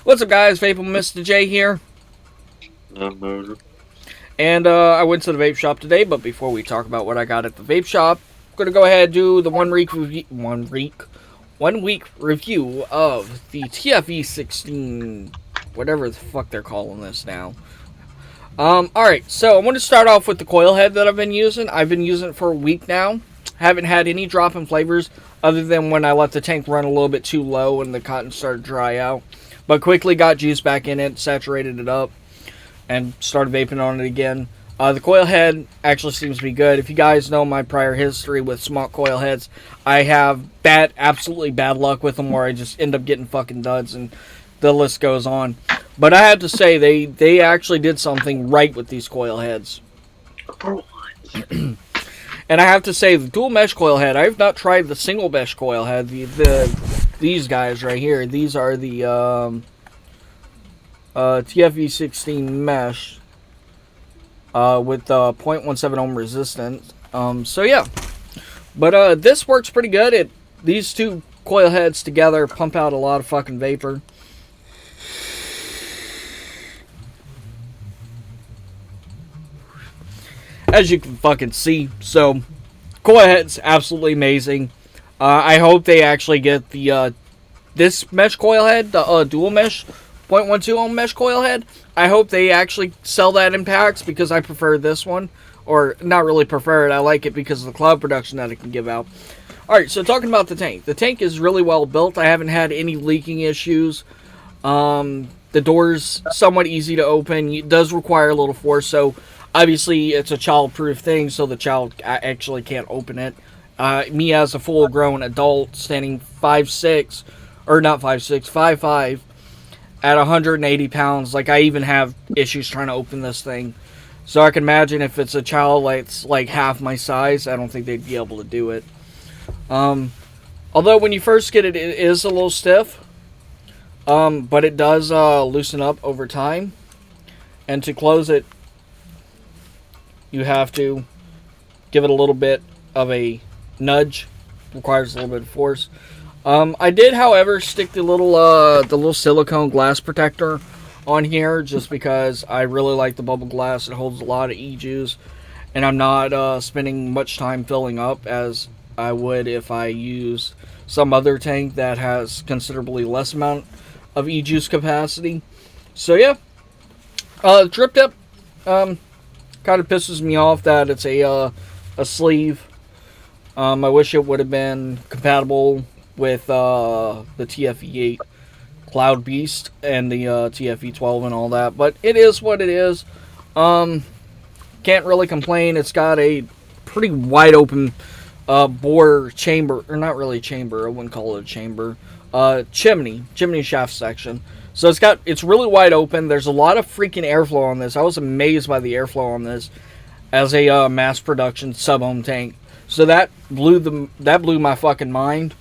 What's up, guys? Vape Mr. J here. No. And I went to the vape shop today, but before we talk about what I got at the vape shop, I'm going to go ahead and do the 1 week review of the TFV16, whatever the fuck they're calling this now. Alright, so I'm going to start off with the coil head that I've been using. I've been using it for a week now. Haven't had any drop in flavors other than when I let the tank run a little bit too low and the cotton started to dry out. But quickly got juice back in it, saturated it up, and started vaping on it again. The coil head actually seems to be good. If you guys know my prior history with smart coil heads, I have absolutely bad luck with them where I just end up getting fucking duds, and the list goes on. But I have to say, they actually did something right with these coil heads. And I have to say, the dual mesh coil head, I have not tried the single mesh coil head. These guys right here, these are the TFV16 mesh with 0.17 ohm resistance. So yeah, but this works pretty good. These two coil heads together pump out a lot of fucking vapor. As you can fucking see, so coil head's absolutely amazing. I hope they actually get the this mesh coil head, the dual mesh 0.12 ohm mesh coil head. I hope they actually sell that in packs because I prefer this one, or not really prefer it. I like it because of the cloud production that it can give out. All right, so talking about the tank. The tank is really well built. I haven't had any leaking issues. The door's somewhat easy to open. It does require a little force, so obviously it's a child-proof thing, so the child actually can't open it. Me as a full-grown adult standing 5'6", or not 5'6", 5'5", at 180 pounds, like I even have issues trying to open this thing. So I can imagine if it's a child that's like half my size, I don't think they'd be able to do it. Although when you first get it, it is a little stiff. But it does loosen up over time. And to close it, you have to give it a little bit of a nudge. Requires a little bit of force. I did, however, stick the little silicone glass protector on here just because I really like the bubble glass. It holds a lot of e-juice, and I'm not spending much time filling up as I would if I used some other tank that has considerably less amount of e-juice capacity. So yeah, drip tip kind of pisses me off that it's a sleeve. I wish it would have been compatible with the TFV8 Cloud Beast and the TFV12 and all that, but it is what it is. Can't really complain. It's got a pretty wide open bore chamber, or not really chamber, I wouldn't call it a chamber, chimney shaft section. So it's really wide open. There's a lot of freaking airflow on this. I was amazed by the airflow on this as a mass production sub-ohm tank. So that blew my fucking mind.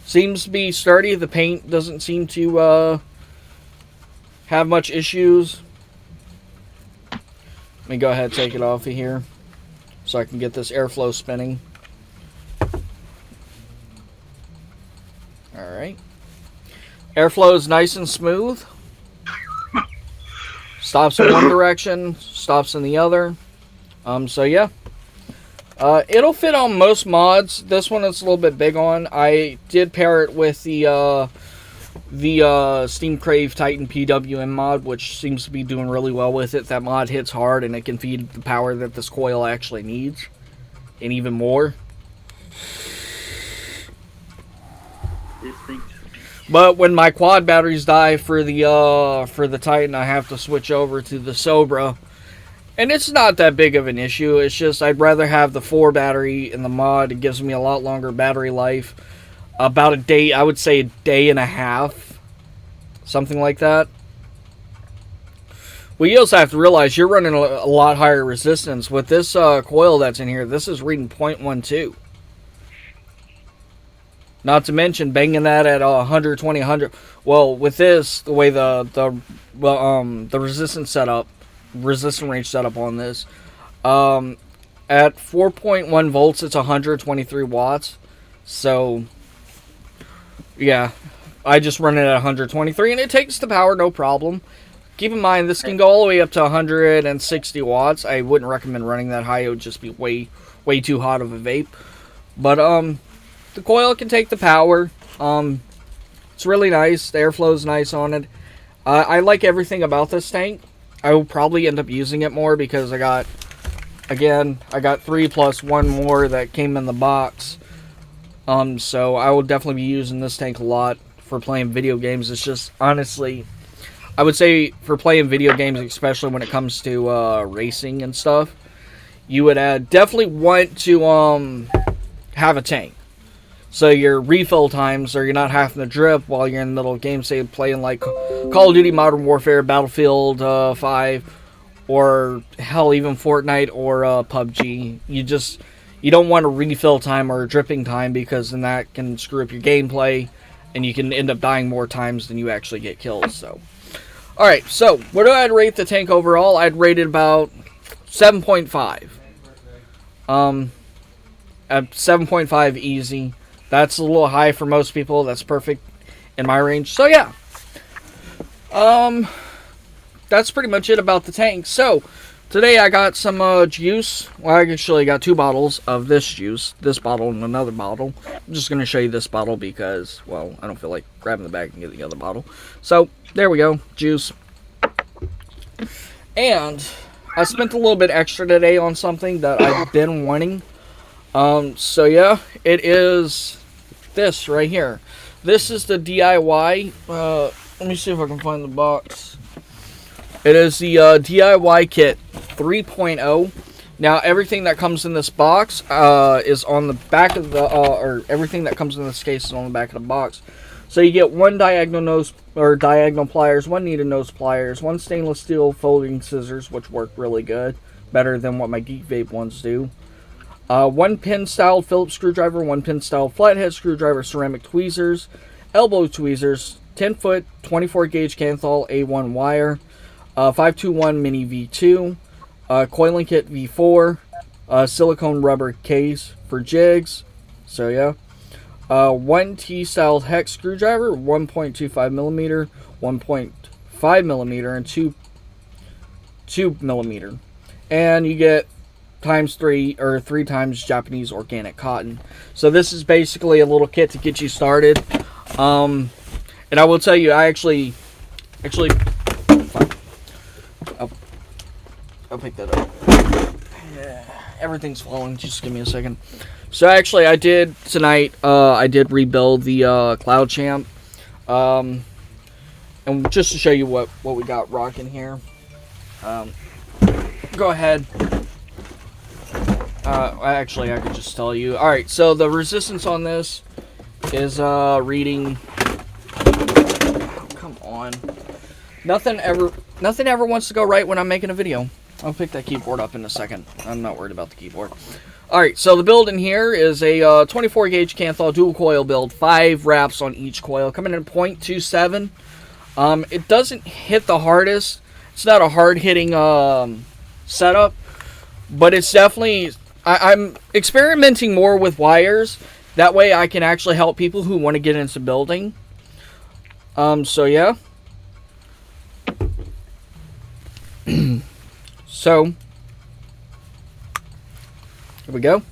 Seems to be sturdy. The paint doesn't seem to have much issues. Let me go ahead and take it off of here so I can get this airflow spinning. Alright. Airflow is nice and smooth. Stops in one direction, stops in the other. So yeah. It'll fit on most mods. This one it's a little bit big on. I did pair it with the Steam Crave Titan PWM mod, which seems to be doing really well with it. That mod hits hard and it can feed the power that this coil actually needs, and even more. But when my quad batteries die for the Titan, I have to switch over to the Sobra. And it's not that big of an issue. It's just I'd rather have the 4 battery in the mod. It gives me a lot longer battery life. About a day, I would say a day and a half. Something like that. Well, you also have to realize you're running a lot higher resistance. With this coil that's in here, this is reading 0.12. Not to mention banging that at 120, 100. Well, with this, the way the resistance range setup on this, at 4.1 volts, it's 123 watts. So, yeah, I just run it at 123, and it takes the power, no problem. Keep in mind, this can go all the way up to 160 watts. I wouldn't recommend running that high. It would just be way too hot of a vape. But, the coil can take the power. It's really nice. The airflow is nice on it. I like everything about this tank. I will probably end up using it more because I got 3 plus 1 more that came in the box. So I will definitely be using this tank a lot for playing video games. It's just, honestly, I would say for playing video games, especially when it comes to racing and stuff, you would definitely want to have a tank. So your refill times, or you're not having to drip while you're in the middle of games, say playing like Call of Duty Modern Warfare, Battlefield 5, or hell, even Fortnite or PUBG. You don't want a refill time or a dripping time, because then that can screw up your gameplay, and you can end up dying more times than you actually get kills. So, all right. So, what do I rate the tank overall? I'd rate it about 7.5. At 7.5 easy. That's a little high for most people. That's perfect in my range. So yeah, that's pretty much it about the tank. So today I got some juice. Well, I actually got 2 bottles of this juice. This bottle and another bottle. I'm just going to show you this bottle because, well, I don't feel like grabbing the bag and getting the other bottle. So there we go, juice. And I spent a little bit extra today on something that I've been wanting. So yeah, it is this right here. This is the DIY, let me see if I can find the box. It is the DIY kit 3.0. Now, everything that comes in this box is on the back of the, or everything that comes in this case is on the back of the box. So you get 1 diagonal pliers, 1 kneaded nose pliers, 1 stainless steel folding scissors, which work really good, better than what my Geek Vape ones do. 1 pin-style Phillips screwdriver, 1 pin-style flathead screwdriver, ceramic tweezers, elbow tweezers, 10-foot 24-gauge Canthal A1 wire, 521 Mini V2, coiling kit V4, silicone rubber case for jigs. So yeah, 1 T-style hex screwdriver, 1.25 millimeter, 1.5 millimeter, and 2 millimeter, and you get three times Japanese organic cotton. So this is basically a little kit to get you started. And I will tell you, I actually, I'll pick that up. Yeah, everything's falling. Just give me a second. So actually, I did tonight. I did rebuild the Cloud Champ. And just to show you what we got rocking here. Go ahead. Actually, I could just tell you. Alright, so the resistance on this is reading... Oh, come on. Nothing ever wants to go right when I'm making a video. I'll pick that keyboard up in a second. I'm not worried about the keyboard. Alright, so the build in here is a 24 gauge Canthal dual coil build. 5 wraps on each coil. Coming in at 0.27. It doesn't hit the hardest. It's not a hard-hitting setup. But it's definitely... I'm experimenting more with wires. That way I can actually help people who want to get into building. So yeah. So, here we go.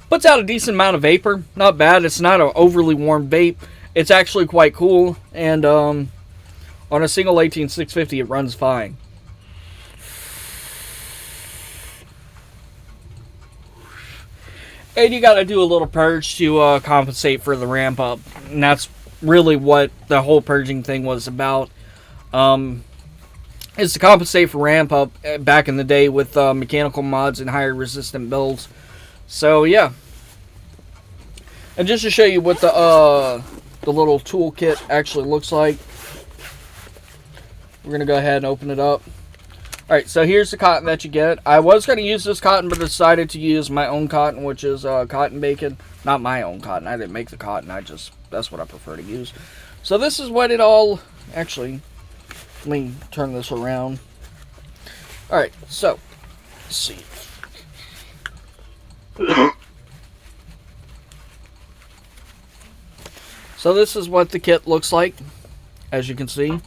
Puts out a decent amount of vapor. Not bad. It's not an overly warm vape. It's actually quite cool. And, on a single 18650, it runs fine. And you gotta do a little purge to compensate for the ramp up. And that's really what the whole purging thing was about. Is to compensate for ramp up back in the day with mechanical mods and higher resistant builds. So yeah. And just to show you what the little toolkit actually looks like. We're going to go ahead and open it up. Alright, so here's the cotton that you get. I was going to use this cotton, but decided to use my own cotton, which is cotton bacon. Not my own cotton. I didn't make the cotton. That's what I prefer to use. So this is what it all... Actually, let me turn this around. Alright, so, let's see. So this is what the kit looks like, as you can see.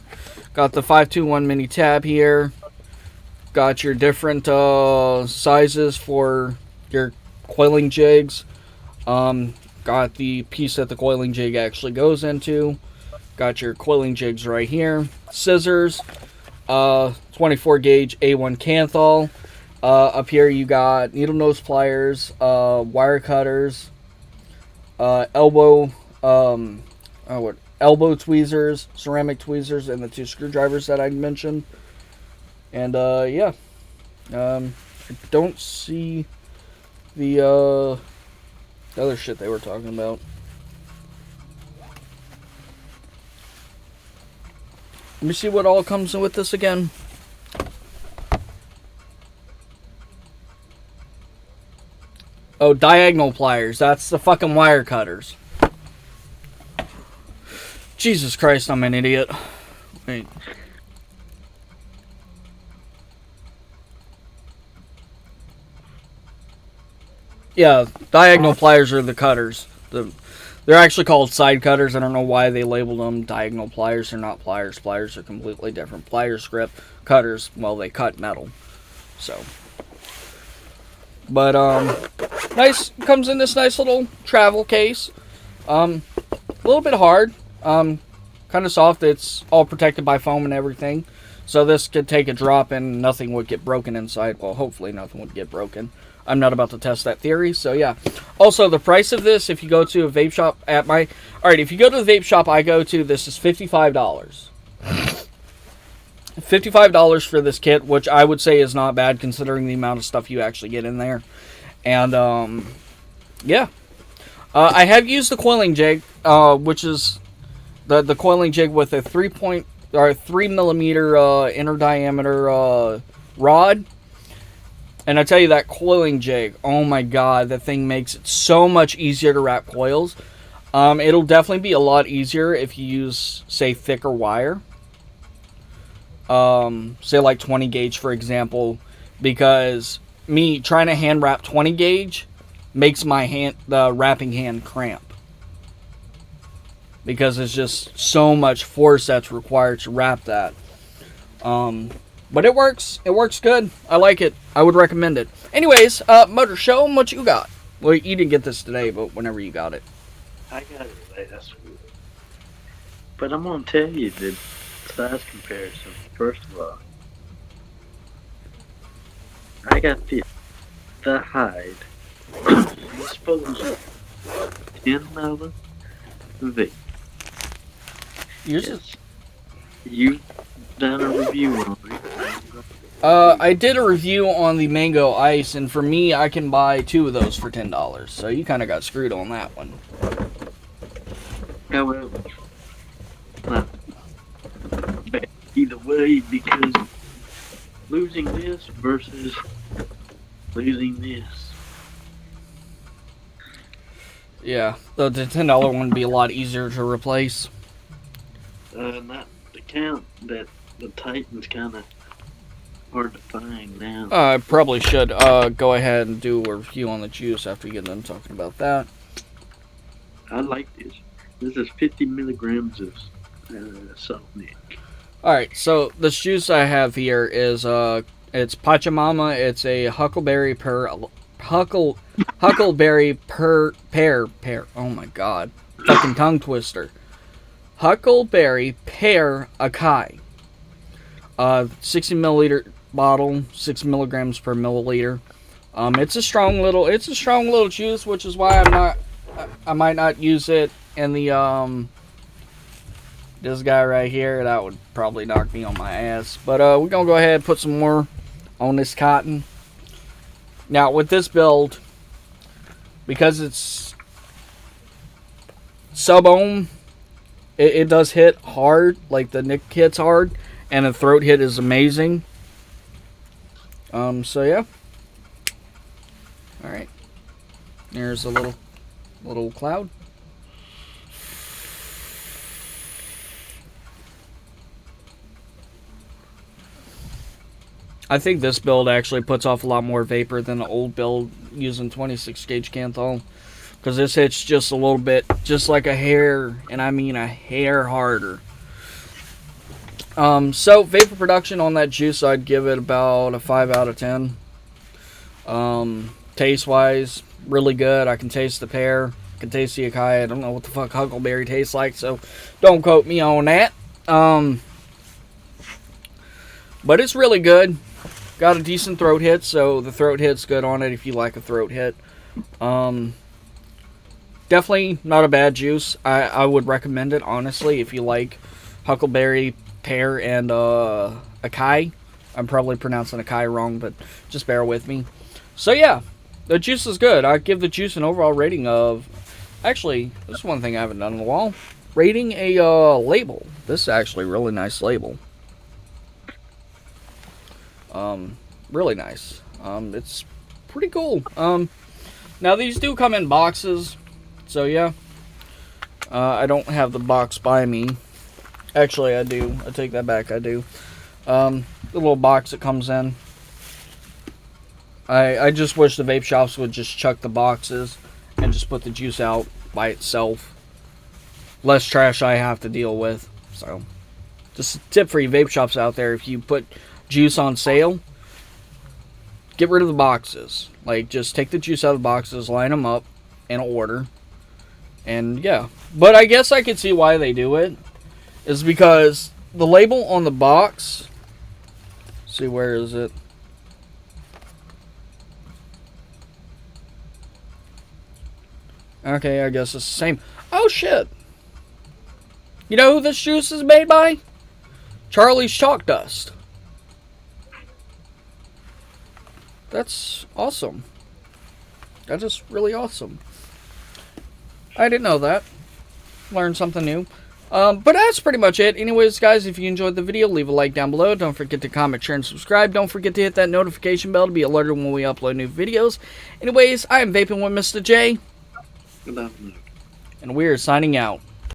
Got the 521 mini tab here. Got your different sizes for your coiling jigs. Got the piece that the coiling jig actually goes into. Got your coiling jigs right here. Scissors. 24 gauge A1 Canthal. Up here you got needle nose pliers, wire cutters, elbow tweezers, ceramic tweezers, and the 2 screwdrivers that I mentioned. And yeah, I don't see the other shit they were talking about. Let me see what all comes with this again. Oh, diagonal pliers. That's the fucking wire cutters. Jesus Christ, I'm an idiot. Wait. Yeah, diagonal pliers are the cutters. They're actually called side cutters. I don't know why they labeled them diagonal pliers. They're not pliers. Pliers are completely different. Pliers grip. Cutters, well, they cut metal. So. But, nice. Comes in this nice little travel case. A little bit hard. Kind of soft. It's all protected by foam and everything. So this could take a drop and nothing would get broken inside. Well, hopefully nothing would get broken. I'm not about to test that theory, so yeah. Also, the price of this, if you go to a vape shop at my... Alright, if you go to the vape shop I go to, this is $55. $55 for this kit, which I would say is not bad considering the amount of stuff you actually get in there. And, yeah. I have used the coiling jig, which is the coiling jig with a 3 millimeter inner diameter rod. And I tell you, that coiling jig, oh my god, that thing makes it so much easier to wrap coils. It'll definitely be a lot easier if you use, say, thicker wire. Say like 20 gauge, for example. Because me trying to hand wrap 20 gauge makes my the wrapping hand cramp. Because it's just so much force that's required to wrap that. But it works. It works good. I like it. I would recommend it. Anyways, Motor, show them what you got. Well, you didn't get this today, but whenever you got it. I got it last week. But I'm going to tell you the size comparison. First of all, I got the hide. Disposable $10 vape. Yes. You done a review on it. I did a review on the Mango Ice, and for me, I can buy 2 of those for $10. So you kind of got screwed on that one. However, not bad either way, because losing this versus losing this. Yeah, the $10 one would be a lot easier to replace. Not the count that the Titan's kind of hard to find now. I probably should go ahead and do a review on the juice after you get done talking about that. I like this. This is 50 milligrams of salt nick. Alright, so this juice I have here is it's Pachamama. It's a huckleberry pear. Oh my god, fucking tongue twister. Huckleberry pear acai. 60 milliliter bottle, 6 milligrams per milliliter. It's a strong little juice, which is why I might not use it in the this guy right here. That would probably knock me on my ass. But we're gonna go ahead and put some more on this cotton. Now with this build, because it's sub-ohm, it does hit hard, like the nick hits hard, and the throat hit is amazing. So yeah. Alright. There's a little cloud. I think this build actually puts off a lot more vapor than the old build using 26 gauge Canthol. Because this hits just a little bit, just like a hair, and I mean a hair harder. So vapor production on that juice, I'd give it about a 5 out of 10. Taste wise, really good. I can taste the pear, I can taste the acai. I don't know what the fuck huckleberry tastes like, so don't quote me on that. But it's really good. Got a decent throat hit, so the throat hit's good on it if you like a throat hit. Definitely not a bad juice. I would recommend it, honestly, if you like huckleberry, pear, and acai. I'm probably pronouncing acai wrong, but just bear with me. So yeah, the juice is good. I give the juice an overall rating of... Actually, this is one thing I haven't done in a while. Rating a label. This is actually a really nice label. Really nice. It's pretty cool. Now these do come in boxes. So yeah, I don't have the box by me. Actually, I do. I take that back. I do. The little box it comes in. I just wish the vape shops would just chuck the boxes and just put the juice out by itself. Less trash I have to deal with. So, just a tip for you vape shops out there: if you put juice on sale, get rid of the boxes. Like, just take the juice out of the boxes, line them up in order. And yeah, but I guess I could see why they do it. Is because the label on the box, see, where is it? Okay, I guess it's the same. Oh shit. You know who this juice is made by? Charlie's Chalk Dust. That's awesome. That is really awesome. I didn't know that. Learned something new. But that's pretty much it. Anyways, guys, if you enjoyed the video, leave a like down below. Don't forget to comment, share, and subscribe. Don't forget to hit that notification bell to be alerted when we upload new videos. Anyways, I am Vaping with Mr. J. And we are signing out.